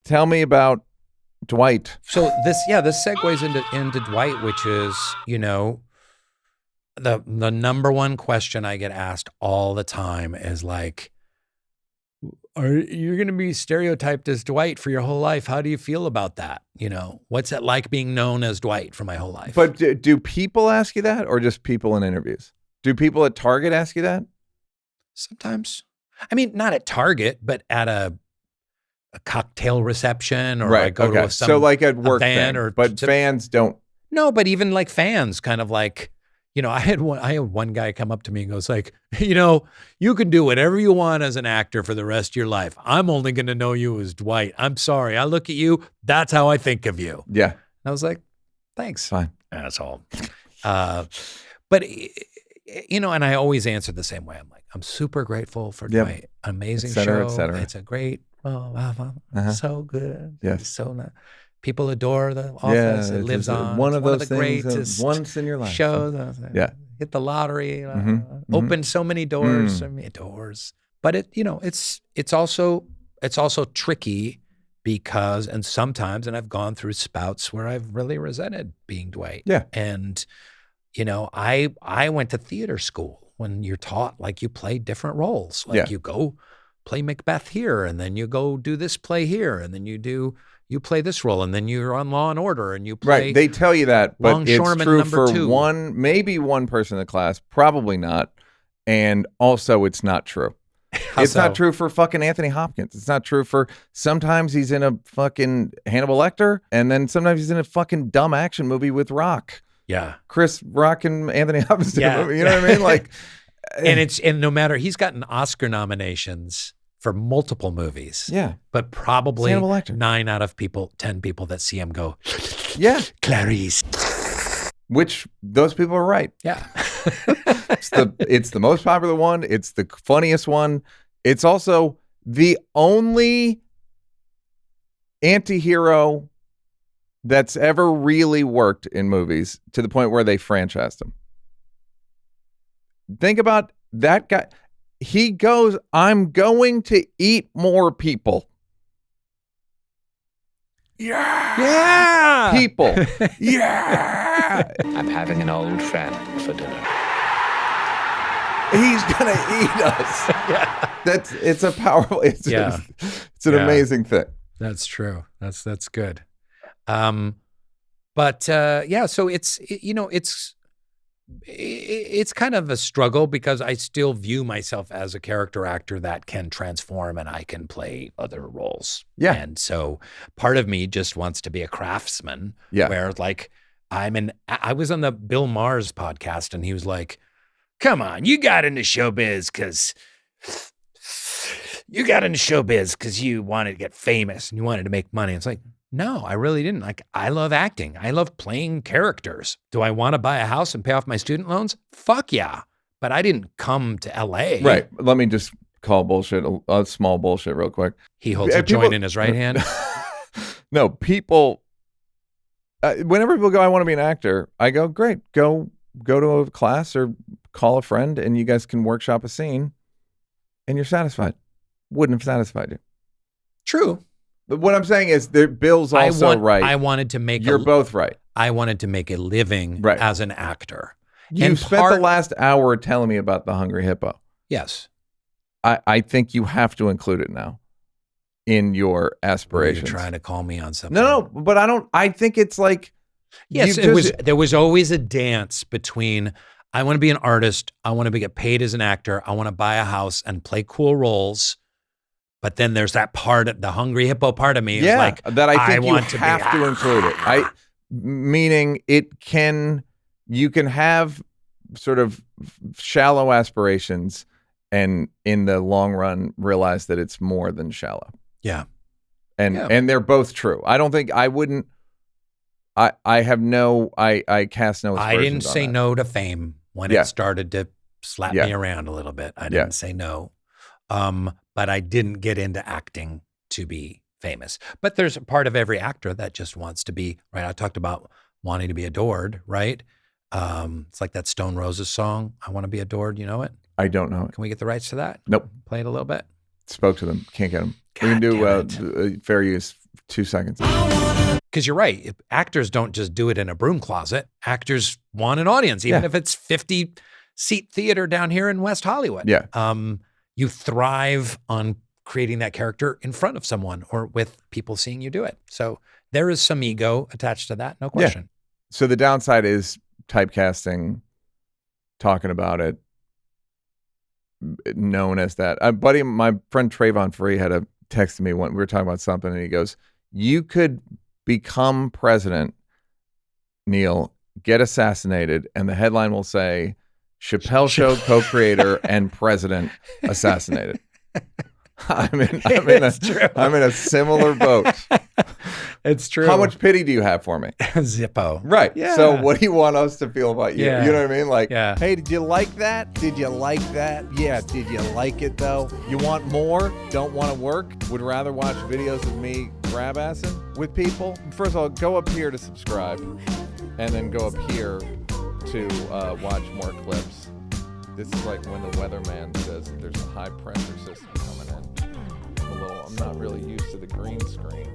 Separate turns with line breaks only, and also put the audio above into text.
tell me about Dwight.
So this segues into Dwight, which is, the number one question I get asked all the time is like, are you going to be stereotyped as Dwight for your whole life? How do you feel about that? What's it like being known as Dwight for my whole life?
But do people ask you that, or just people in interviews? Do people at Target ask you that?
Sometimes. I mean, not at Target, but at a cocktail reception, or I go to
so like at work
event,
fans don't.
No, but even like fans kind of like, I had one guy come up to me and goes like, you can do whatever you want as an actor for the rest of your life. I'm only going to know you as Dwight. I'm sorry. I look at you. That's how I think of you.
Yeah.
I was like, thanks.
Fine.
That's all. But and I always answer the same way. I'm like, I'm super grateful for Dwight. Amazing show. Et cetera. It's a great, so good.
Yes.
So nice. People adore the office. It lives on.
One of
the
things
greatest
once in your life.
Shows. Hit the lottery. Opened so many doors. Doors. But it's also tricky because, and sometimes, and I've gone through spouts where I've really resented being Dwight.
Yeah.
And I went to theater school when you're taught like you play different roles. Like you go play Macbeth here, and then you go do this play here, and then you play this role, and then you're on Law and Order, and you play.
Right, they tell you that, but it's true for
two.
maybe one person in the class, probably not, and also it's not true. It's not true for fucking Anthony Hopkins. It's not true for, sometimes he's in a fucking Hannibal Lecter, and then sometimes he's in a fucking dumb action movie with Rock.
Yeah,
Chris Rock and Anthony Hopkins. Movie, you know what I mean? Like,
and no matter, he's gotten Oscar nominations for multiple movies.
Yeah.
But probably 9 out of 10 people that see him go,
yeah,
Clarice.
Which those people are right.
Yeah.
It's the most popular one. It's the funniest one. It's also the only anti-hero that's ever really worked in movies to the point where they franchised him. Think about that guy. He goes, I'm going to eat more people. Yeah. People. Yeah.
I'm having an old friend for dinner.
He's going to eat us. Yeah. It's a powerful, it's an amazing thing.
That's true. That's good. So it's kind of a struggle because I still view myself as a character actor that can transform and I can play other roles.
Yeah.
And so part of me just wants to be a craftsman.
Yeah.
Where like I was on the Bill Maher's podcast and he was like, come on, you got into showbiz because you wanted to get famous and you wanted to make money. It's like, no, I really didn't. Like, I love acting. I love playing characters. Do I want to buy a house and pay off my student loans? Fuck yeah. But I didn't come to LA.
Right. Let me just call bullshit, a small bullshit real quick.
He holds a joint in his right hand.
No, people, whenever people go, I want to be an actor, I go, great, go to a class or call a friend and you guys can workshop a scene and you're satisfied. Wouldn't have satisfied you.
True.
But what I'm saying is Bill's also right.
I wanted to make
You're both right.
I wanted to make a living as an actor.
You spent the last hour telling me about the Hungry Hippo.
Yes.
I think you have to include it now in your aspirations.
You're trying to call me on something.
No, but I think it's like,
yes, there was always a dance between I want to be an artist, I want to get paid as an actor, I want to buy a house and play cool roles. But then there's that part, the Hungry Hippo part of me is like,
that I think you have to include it. Meaning you can have sort of shallow aspirations and in the long run realize that it's more than shallow.
Yeah.
And they're both true. I don't think I wouldn't, I cast no aspersions.
I didn't say no to fame when it started to slap me around a little bit. I didn't say no. But I didn't get into acting to be famous. But there's a part of every actor that just wants to be, right? I talked about wanting to be adored, right? It's like that Stone Roses song, I Want to Be Adored. You know it?
I don't know it.
Can we get the rights to that?
Nope.
Play it a little bit.
Spoke to them. Can't get them. We can do fair use 2 seconds.
Because you're right. Actors don't just do it in a broom closet. Actors want an audience, even if it's 50-seat theater down here in West Hollywood.
Yeah.
You thrive on creating that character in front of someone or with people seeing you do it. So there is some ego attached to that, no question.
Yeah. So the downside is typecasting, talking about it, known as that. My friend Trayvon Free had a text to me when we were talking about something, and he goes, "You could become president, Neal, get assassinated, and the headline will say, Chappelle Show co-creator and president assassinated." I'm in a similar boat.
It's true.
How much pity do you have for me?
Zippo.
Right.
Yeah.
So what do you want us to feel about you?
Yeah.
You know what I mean? Like,
hey, did you like that? Did you like that? Yeah, did you like it though? You want more? Don't want to work? Would rather watch videos of me grab-assing with people? First of all, go up here to subscribe, and then go up here to watch more clips. This is like when the weatherman says there's a high pressure system coming in. I'm not really used to the green screen.